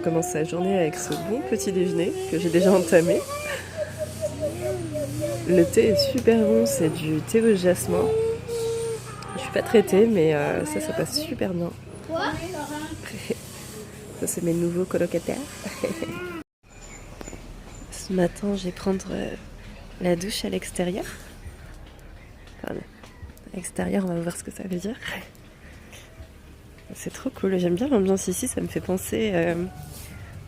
commence sa journée avec ce bon petit déjeuner que j'ai déjà entamé. Le thé est super bon, c'est du thé au jasmin. Je suis pas très thé, mais ça passe super bien. Ça, c'est mes nouveaux colocataires. Ce matin, je vais prendre la douche à l'extérieur. Enfin, à l'extérieur, on va voir ce que ça veut dire. C'est trop cool, j'aime bien l'ambiance ici, ça me fait penser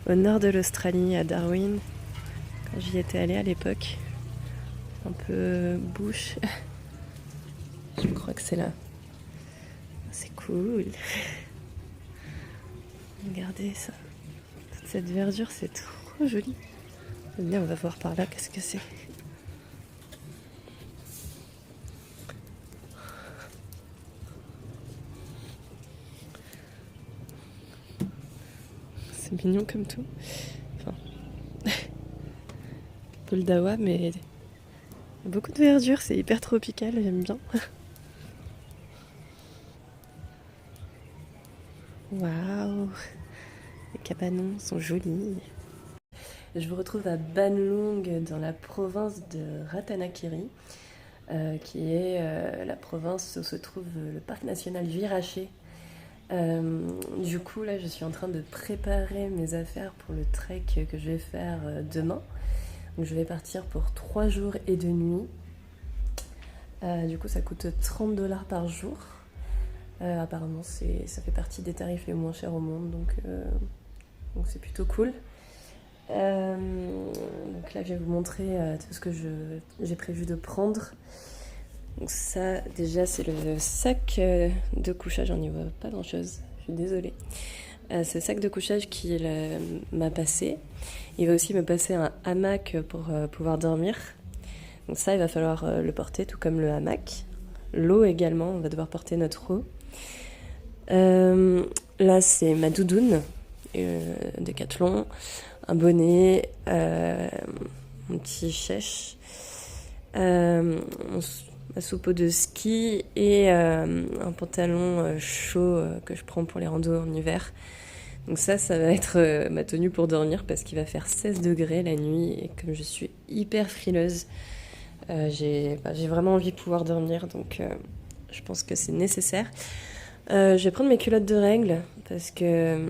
au nord de l'Australie, à Darwin, quand j'y étais allée à l'époque. Un peu bush. Je crois que c'est là. C'est cool. Regardez ça. Toute cette verdure, c'est trop joli. Bien, on va voir par là qu'est-ce que c'est. C'est mignon comme tout. Enfin, Paul d'Awa, mais beaucoup de verdure, c'est hyper tropical, j'aime bien. Waouh, les cabanons sont jolis. Je vous retrouve à Banlung, dans la province de Ratanakiri, qui est la province où se trouve le parc national Viraché. Du coup, là, je suis en train de préparer mes affaires pour le trek que je vais faire demain. Donc, je vais partir pour 3 jours et 2 nuits. Du coup, ça coûte 30 $ par jour. Apparemment, ça fait partie des tarifs les moins chers au monde, donc c'est plutôt cool. Donc là, je vais vous montrer tout ce que j'ai prévu de prendre. Donc ça, déjà, c'est le sac de couchage. On n'y voit pas grand-chose, je suis désolée. C'est le sac de couchage qu'il m'a passé. Il va aussi me passer un hamac pour pouvoir dormir. Donc ça, il va falloir le porter, tout comme le hamac. L'eau également, on va devoir porter notre eau. Là, c'est ma doudoune, Décathlon, un bonnet, un petit chèche, ma soupe de ski et un pantalon chaud que je prends pour les randos en hiver. Donc ça va être ma tenue pour dormir parce qu'il va faire 16 degrés la nuit et comme je suis hyper frileuse, j'ai vraiment envie de pouvoir dormir, donc je pense que c'est nécessaire. Je vais prendre mes culottes de règles parce que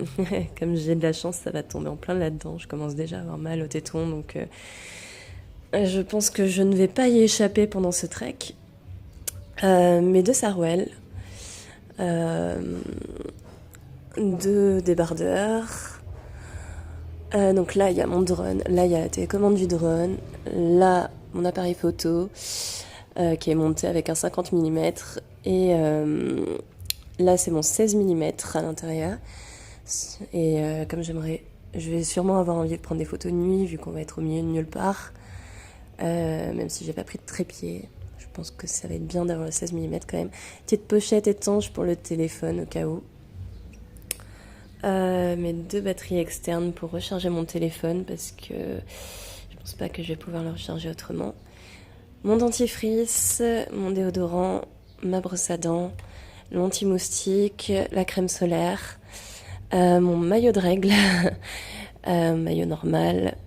comme j'ai de la chance, ça va tomber en plein là-dedans. Je commence déjà à avoir mal au téton, donc je pense que je ne vais pas y échapper pendant ce trek. Mes 2 sarouels, 2 débardeurs. Donc là, il y a mon drone, là, il y a la télécommande du drone, là, mon appareil photo qui est monté avec un 50 mm et là, c'est mon 16 mm à l'intérieur. Et comme je vais sûrement avoir envie de prendre des photos de nuit, vu qu'on va être au milieu de nulle part. Même si j'ai pas pris de trépied. Je pense que ça va être bien d'avoir le 16 mm quand même. Petite pochette étanche pour le téléphone au cas où. Mes 2 batteries externes pour recharger mon téléphone parce que je pense pas que je vais pouvoir le recharger autrement. Mon dentifrice, mon déodorant, ma brosse à dents, l'anti-moustique, la crème solaire, mon maillot de règle, maillot normal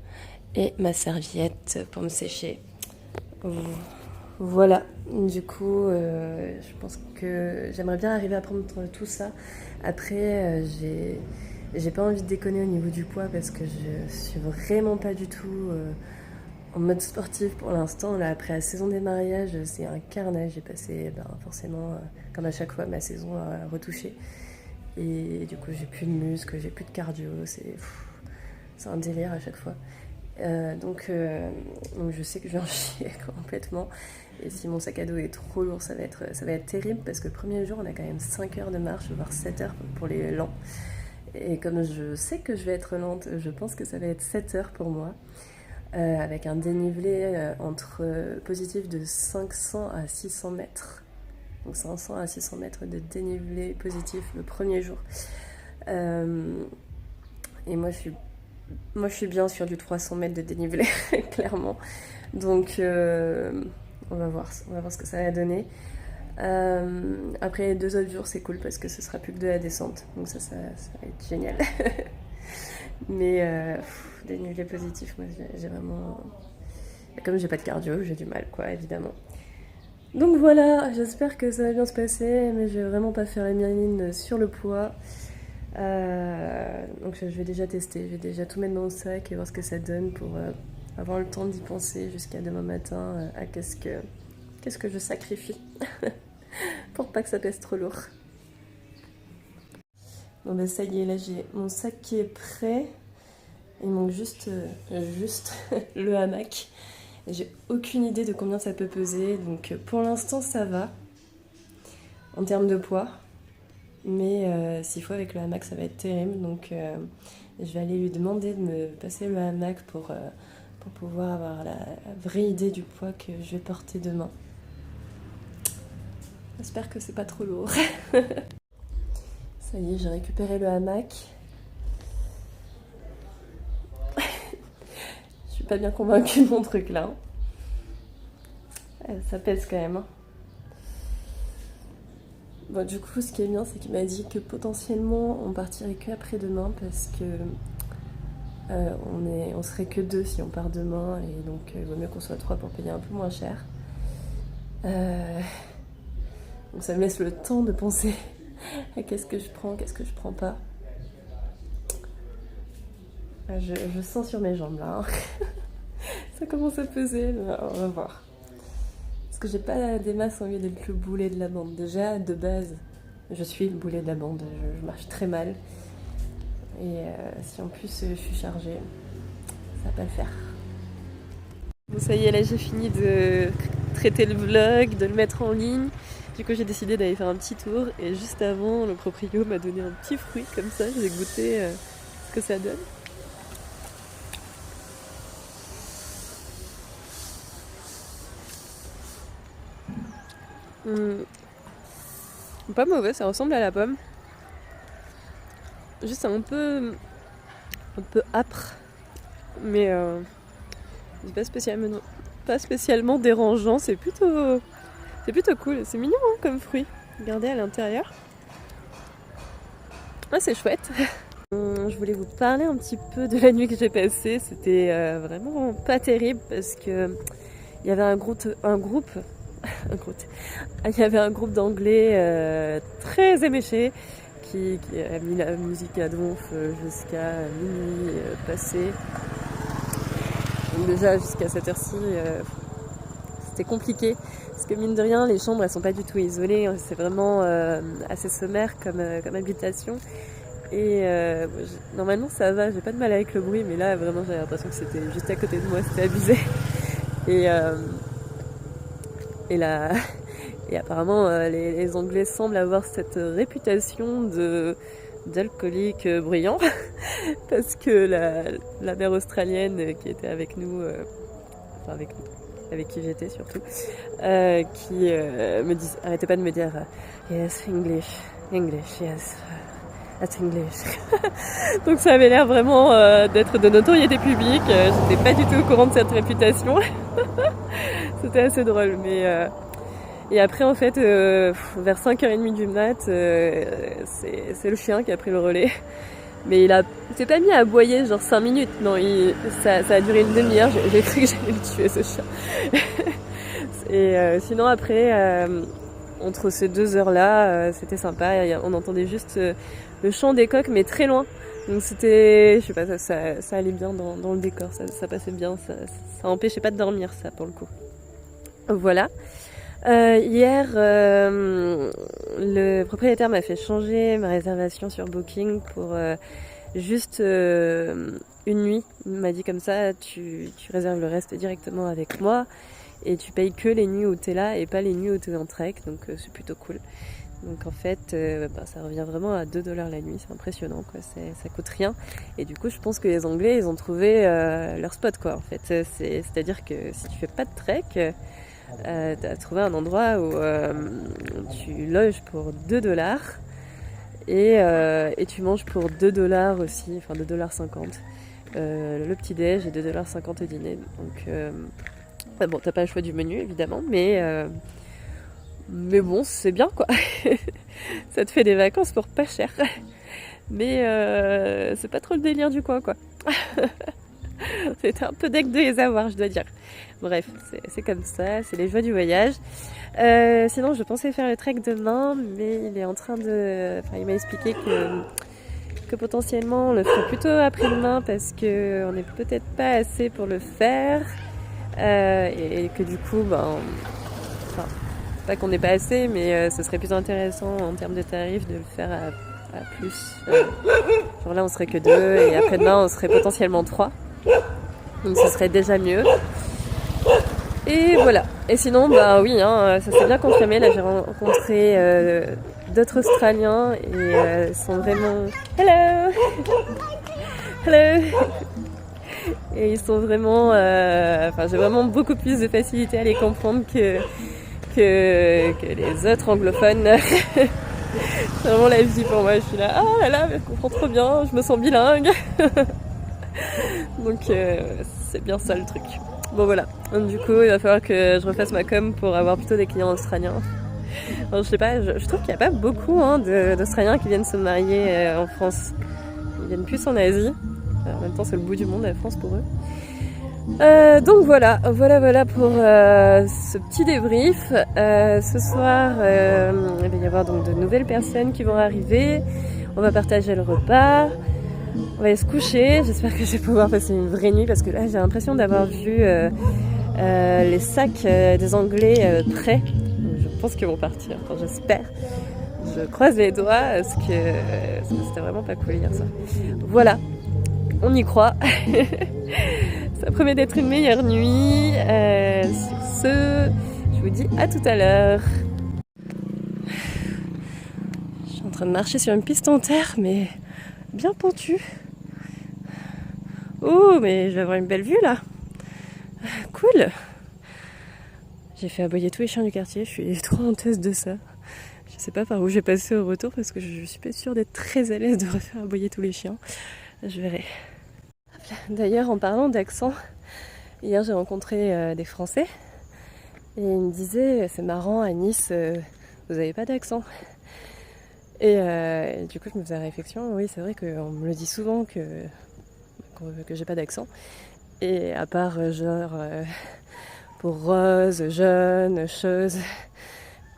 et ma serviette pour me sécher. Voilà, du coup, je pense que j'aimerais bien arriver à prendre tout ça. Après, j'ai pas envie de déconner au niveau du poids parce que je suis vraiment pas du tout en mode sportif pour l'instant. Là, après la saison des mariages, c'est un carnage. J'ai passé forcément, comme à chaque fois, ma saison à retoucher. Et du coup, j'ai plus de muscles, j'ai plus de cardio. C'est un délire à chaque fois. Donc je sais que je vais en chier complètement. Et si mon sac à dos est trop lourd, ça va être terrible parce que le premier jour, on a quand même 5 heures de marche, voire 7 heures pour les lents. Et comme je sais que je vais être lente, je pense que ça va être 7 heures pour moi. Avec un dénivelé entre positif de 500 à 600 mètres. Donc 500 à 600 mètres de dénivelé positif le premier jour. Et moi je suis bien sur du 300 mètres de dénivelé, clairement. Donc on va voir ce que ça va donner. Après les 2 autres jours, c'est cool parce que ce sera plus que de la descente. Donc ça va être génial. Mais dénivelé positif, moi j'ai vraiment... Comme j'ai pas de cardio, j'ai du mal quoi, évidemment. Donc voilà, j'espère que ça va bien se passer, mais je vais vraiment pas faire la mine sur le poids. Donc je vais déjà tester, je vais déjà tout mettre dans le sac et voir ce que ça donne pour avoir le temps d'y penser jusqu'à demain matin à qu'est-ce que je sacrifie pour pas que ça pèse trop lourd. Bon ben ça y est, là j'ai mon sac qui est prêt. Il manque juste le hamac. J'ai aucune idée de combien ça peut peser, donc pour l'instant ça va en termes de poids. Mais s'il faut avec le hamac ça va être terrible, donc je vais aller lui demander de me passer le hamac pour pouvoir avoir la vraie idée du poids que je vais porter demain. J'espère que c'est pas trop lourd. Ça y est, j'ai récupéré le hamac. Je suis pas bien convaincue de mon truc là. Ça pèse quand même. Bon, du coup, ce qui est bien, c'est qu'il m'a dit que potentiellement on partirait que après-demain parce que on serait que 2 si on part demain et donc il vaut mieux qu'on soit 3 pour payer un peu moins cher. Donc ça me laisse le temps de penser à qu'est-ce que je prends pas. Je sens sur mes jambes là. Ça commence à peser, on va voir. Parce que j'ai pas des masses envie d'être le boulet de la bande. Déjà, de base, je suis le boulet de la bande. Je marche très mal. Et si en plus je suis chargée, ça va pas le faire. Bon, ça y est, là j'ai fini de traiter le vlog, de le mettre en ligne. Du coup, j'ai décidé d'aller faire un petit tour. Et juste avant, le proprio m'a donné un petit fruit comme ça. Je vais goûter ce que ça donne. Pas mauvais, ça ressemble à la pomme. Juste un peu âpre. Mais c'est pas spécialement dérangeant. C'est plutôt cool. C'est mignon hein, comme fruit. Regardez à l'intérieur. Ah, c'est chouette. Je voulais vous parler un petit peu de la nuit que j'ai passée. C'était vraiment pas terrible parce que il y avait un groupe il y avait un groupe d'anglais très éméché qui a mis la musique à donf jusqu'à minuit passé. Donc déjà jusqu'à cette heure-ci, c'était compliqué parce que mine de rien, les chambres elles sont pas du tout isolées. C'est vraiment assez sommaire comme habitation. Et normalement ça va, j'ai pas de mal avec le bruit, mais là vraiment j'avais l'impression que c'était juste à côté de moi, c'était abusé. Et apparemment les Anglais semblent avoir cette réputation d'alcooliques bruyants parce que la mère australienne qui était avec nous, avec qui j'étais surtout, qui arrêtait pas de me dire yes, English, yes. That's English. Donc ça avait l'air vraiment d'être de notoriété publique. J'étais pas du tout au courant de cette réputation. C'était assez drôle. Et après en fait, vers 5h30 du mat, c'est le chien qui a pris le relais. Mais il s'est pas mis à aboyer genre 5 minutes. Non, ça a duré une demi-heure. J'ai cru que j'allais le tuer ce chien. Et sinon après... entre ces 2 heures-là, c'était sympa. On entendait juste le chant des coqs, mais très loin. Donc c'était, je sais pas, ça allait bien dans le décor, ça passait bien. Ça empêchait pas de dormir, ça, pour le coup. Voilà. Hier, le propriétaire m'a fait changer ma réservation sur Booking pour juste une nuit. Il m'a dit comme ça, tu réserves le reste directement avec moi. Et tu payes que les nuits où t'es là et pas les nuits où t'es en trek, donc c'est plutôt cool. Donc en fait, ça revient vraiment à 2$ la nuit, c'est impressionnant quoi, ça coûte rien. Et du coup, je pense que les Anglais, ils ont trouvé leur spot quoi. En fait, c'est-à-dire que si tu fais pas de trek, t'as trouvé un endroit où tu loges pour 2$ et tu manges pour 2$ aussi, enfin 2,50$. Le petit déj et 2,50$ au dîner. Donc bon, t'as pas le choix du menu évidemment, mais bon, c'est bien quoi. Ça te fait des vacances pour pas cher. Mais c'est pas trop le délire du coin, quoi. C'était un peu deg de les avoir, je dois dire. Bref, c'est comme ça, c'est les joies du voyage. Sinon, je pensais faire le trek demain, mais il est en train de... Enfin, il m'a expliqué que potentiellement on le ferait plutôt après-demain parce qu'on n'est peut-être pas assez pour le faire. Et que du coup, enfin, pas qu'on n'est pas assez, mais ce serait plus intéressant en termes de tarifs de le faire à plus. Genre là, on serait que 2 et après-demain, on serait potentiellement 3. Donc ce serait déjà mieux. Et voilà. Et sinon, bah oui, hein, ça s'est bien confirmé. Là, j'ai rencontré d'autres Australiens et ils sont vraiment... Hello. Hello. Et ils sont vraiment... Enfin, j'ai vraiment beaucoup plus de facilité à les comprendre que les autres anglophones. C'est vraiment la vie pour moi. Je suis là, ah là là, je comprends trop bien, je me sens bilingue. Donc c'est bien ça le truc. Bon voilà, donc, du coup il va falloir que je refasse ma com pour avoir plutôt des clients australiens. Alors, je sais pas, je trouve qu'il n'y a pas beaucoup d'Australiens qui viennent se marier en France. Ils viennent plus en Asie. En même temps c'est le bout du monde la France pour eux. Donc voilà pour ce petit débrief. Ce soir, il va y avoir donc de nouvelles personnes qui vont arriver. On va partager le repas. On va aller se coucher. J'espère que je vais pouvoir passer une vraie nuit parce que là, j'ai l'impression d'avoir vu les sacs des Anglais prêts. Je pense qu'ils vont partir. Enfin, j'espère. Je croise les doigts parce que c'était vraiment pas cool hier ça. Voilà, on y croit. Ça promet d'être une meilleure nuit. Sur ce, je vous dis à tout à l'heure. Je suis en train de marcher sur une piste en terre, mais bien pentue. Oh, mais je vais avoir une belle vue là. Cool. J'ai fait aboyer tous les chiens du quartier. Je suis trop honteuse de ça. Je sais pas par où j'ai passé au retour parce que je suis pas sûre d'être très à l'aise de refaire aboyer tous les chiens. Je verrai. D'ailleurs, en parlant d'accent, hier j'ai rencontré des Français et ils me disaient c'est marrant à Nice, vous avez pas d'accent. Et du coup je me faisais la réflexion, oui c'est vrai qu'on me le dit souvent que j'ai pas d'accent. Et à part genre pour rose, jeune, chose,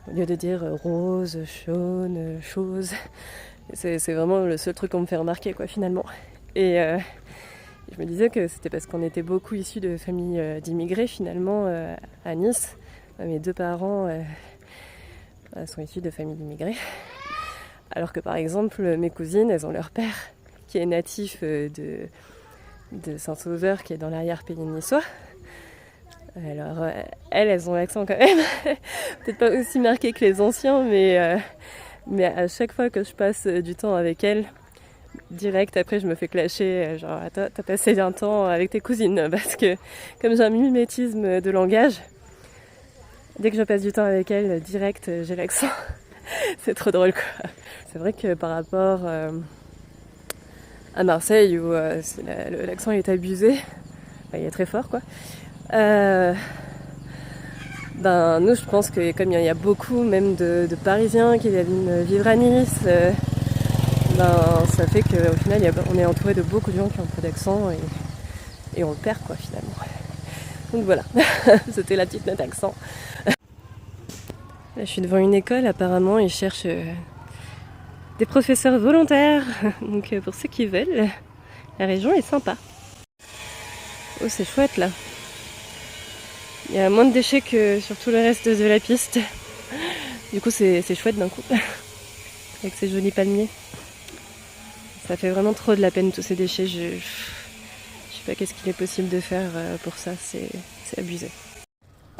au lieu de dire rose, jaune, chose, c'est vraiment le seul truc qu'on me fait remarquer quoi finalement. Et je me disais que c'était parce qu'on était beaucoup issus de familles d'immigrés finalement à Nice. Mes 2 parents sont issus de familles d'immigrés. Alors que par exemple mes cousines, elles ont leur père qui est natif de Saint-Sauveur, qui est dans l'arrière-pays niçois. Alors elles ont l'accent quand même. Peut-être pas aussi marqué que les anciens, mais à chaque fois que je passe du temps avec elles, direct après je me fais clasher, genre t'as passé un temps avec tes cousines, parce que comme j'ai un mimétisme de langage, dès que je passe du temps avec elles, direct j'ai l'accent. C'est trop drôle quoi. C'est vrai que par rapport à Marseille où l'accent est abusé, il est très fort quoi. Nous je pense que comme il y a beaucoup même de Parisiens qui viennent vivre à Nice, ça fait qu'au final on est entouré de beaucoup de gens qui ont peu d'accent et on le perd quoi finalement. Donc voilà, c'était la petite note accent. Là, je suis devant une école, apparemment ils cherchent des professeurs volontaires, donc pour ceux qui veulent, la région est sympa. Oh c'est chouette là. Il y a moins de déchets que sur tout le reste de la piste. Du coup c'est chouette d'un coup, avec ces jolis palmiers. Ça fait vraiment trop de la peine tous ces déchets, je sais pas qu'est-ce qu'il est possible de faire pour ça, c'est abusé.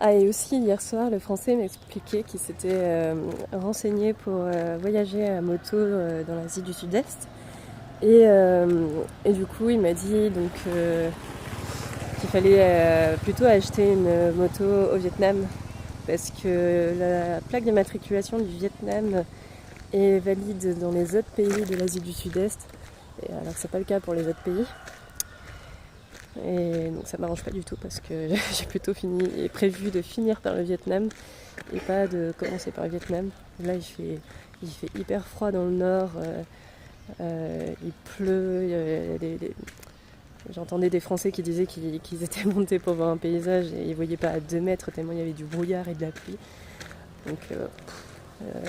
Ah et aussi hier soir le français m'expliquait qu'il s'était renseigné pour voyager à moto dans l'Asie du Sud-Est et du coup il m'a dit donc qu'il fallait plutôt acheter une moto au Vietnam parce que la plaque d'immatriculation du Vietnam est valide dans les autres pays de l'Asie du Sud-Est, et alors que c'est pas le cas pour les autres pays. Et donc ça m'arrange pas du tout parce que j'ai plutôt prévu de finir par le Vietnam et pas de commencer par le Vietnam. Là il fait hyper froid dans le nord, il pleut, j'entendais des Français qui disaient qu'ils étaient montés pour voir un paysage et ils ne voyaient pas à 2 mètres tellement il y avait du brouillard et de la pluie. Donc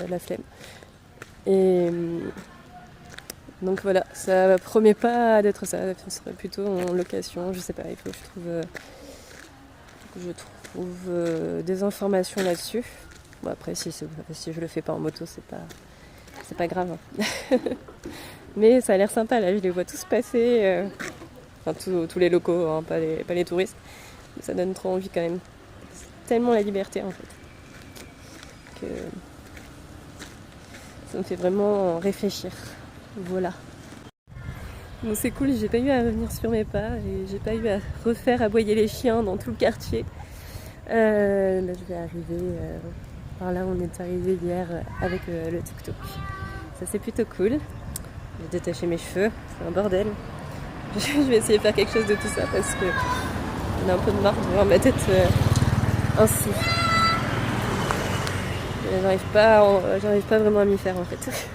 la flemme. Et donc voilà, ça promet pas d'être ça, ce serait plutôt en location, je sais pas, il faut que je trouve des informations là-dessus. Bon après si je le fais pas en moto, c'est pas grave. Mais ça a l'air sympa là, je les vois tous passer, enfin tous les locaux, hein, pas les touristes. Mais ça donne trop envie quand même. C'est tellement la liberté en fait que ça me fait vraiment réfléchir. Voilà. Bon c'est cool, j'ai pas eu à revenir sur mes pas et j'ai pas eu à refaire aboyer les chiens dans tout le quartier. Là je vais arriver par là on est arrivé hier avec le tuk-tuk. Ça c'est plutôt cool. J'ai détaché mes cheveux, c'est un bordel. Je vais essayer de faire quelque chose de tout ça parce que j'en ai un peu de marre de voir ma tête ainsi. J'arrive pas vraiment à m'y faire en fait.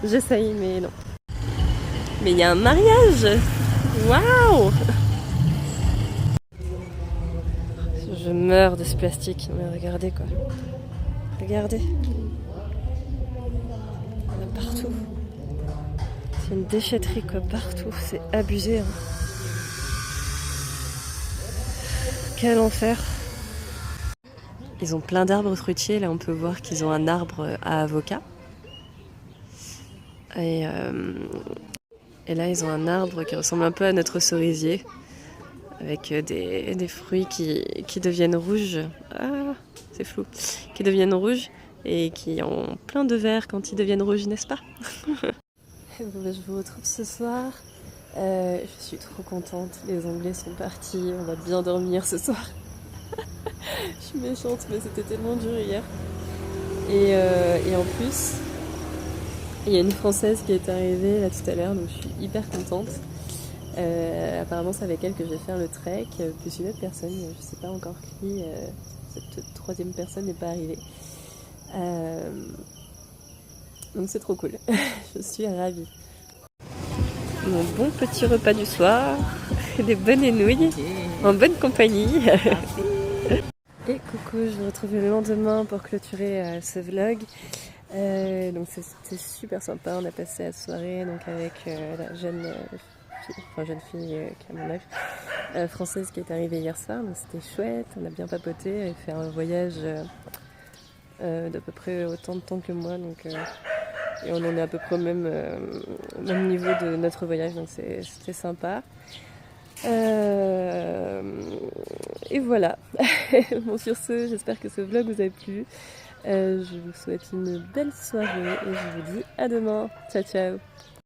J'essaye mais non. Mais il y a un mariage! Waouh! Je meurs de ce plastique, mais regardez quoi. Regardez. Il y en a partout. C'est une déchetterie quoi, partout. C'est abusé. Hein. Quel enfer. Ils ont plein d'arbres fruitiers. Là, on peut voir qu'ils ont un arbre à avocat. Et là, ils ont un arbre qui ressemble un peu à notre cerisier. Avec des fruits qui deviennent rouges. Ah, c'est flou. Qui deviennent rouges et qui ont plein de verre quand ils deviennent rouges, n'est-ce pas? Je vous retrouve ce soir. Je suis trop contente. Les Anglais sont partis. On va bien dormir ce soir. Je suis méchante, mais c'était tellement dur hier. Et en plus, il y a une Française qui est arrivée là tout à l'heure, donc je suis hyper contente. Apparemment c'est avec elle que je vais faire le trek, plus une autre personne, je sais pas encore qui, cette troisième personne n'est pas arrivée. Donc c'est trop cool, je suis ravie. Mon bon petit repas du soir, des bonnes nouilles, en bonne compagnie. Et coucou, je vous retrouve le lendemain pour clôturer ce vlog. Donc c'était super sympa, on a passé la soirée donc avec la jeune fille qui a mon âge, française qui est arrivée hier soir, donc c'était chouette, on a bien papoté, elle fait un voyage d'à peu près autant de temps que moi, donc, et on en est à peu près au même niveau de notre voyage, donc c'était sympa. Et voilà. Bon, sur ce, j'espère que ce vlog vous a plu. Je vous souhaite une belle soirée et je vous dis à demain. Ciao ciao.